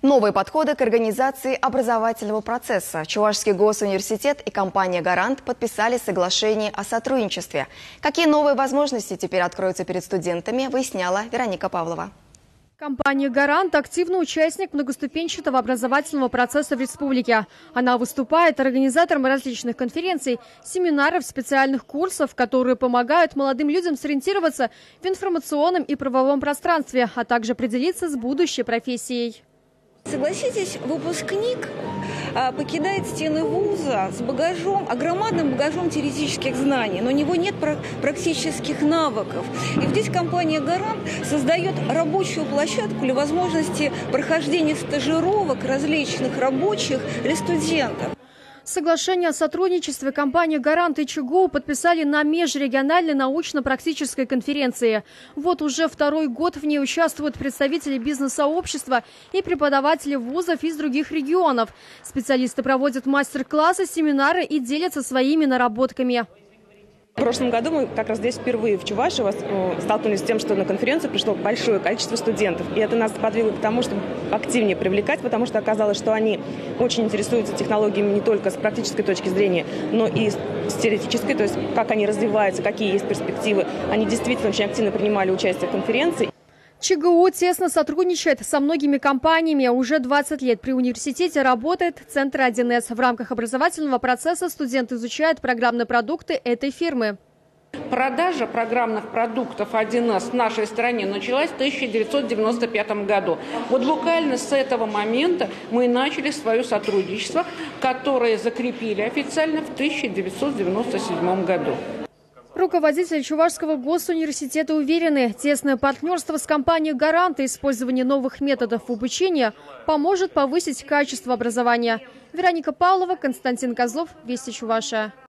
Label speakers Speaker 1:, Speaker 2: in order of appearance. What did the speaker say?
Speaker 1: Новые подходы к организации образовательного процесса. Чувашский госуниверситет и компания «Гарант» подписали соглашение о сотрудничестве. Какие новые возможности теперь откроются перед студентами, выясняла Вероника Павлова.
Speaker 2: Компания «Гарант» – активный участник многоступенчатого образовательного процесса в республике. Она выступает организатором различных конференций, семинаров, специальных курсов, которые помогают молодым людям сориентироваться в информационном и правовом пространстве, а также определиться с будущей профессией.
Speaker 3: Согласитесь, выпускник покидает стены вуза с багажом, огромным багажом теоретических знаний, но у него нет практических навыков. И здесь компания «Гарант» создает рабочую площадку для возможности прохождения стажировок различных рабочих для студентов.
Speaker 2: Соглашение о сотрудничестве компании «Гарант» и ЧГУ подписали на межрегиональной научно-практической конференции. Вот уже второй год в ней участвуют представители бизнес-сообщества и преподаватели вузов из других регионов. Специалисты проводят мастер-классы, семинары и делятся своими наработками.
Speaker 4: В прошлом году мы как раз здесь впервые в Чувашии столкнулись с тем, что на конференцию пришло большое количество студентов. И это нас подвигло к тому, чтобы активнее привлекать, потому что оказалось, что они очень интересуются технологиями не только с практической точки зрения, но и с теоретической, то есть как они развиваются, какие есть перспективы. Они действительно очень активно принимали участие в конференции.
Speaker 2: ЧГУ тесно сотрудничает со многими компаниями. Уже 20 лет при университете работает Центр 1С. В рамках образовательного процесса студенты изучают программные продукты этой фирмы.
Speaker 5: Продажа программных продуктов 1С в нашей стране началась в 1995 году. Вот буквально с этого момента мы начали свое сотрудничество, которое закрепили официально в 1997 году.
Speaker 2: Руководители Чувашского госуниверситета уверены, тесное партнерство с компанией «Гарант» и использование новых методов обучения поможет повысить качество образования. Вероника Павлова, Константин Козлов, Вести Чувашия.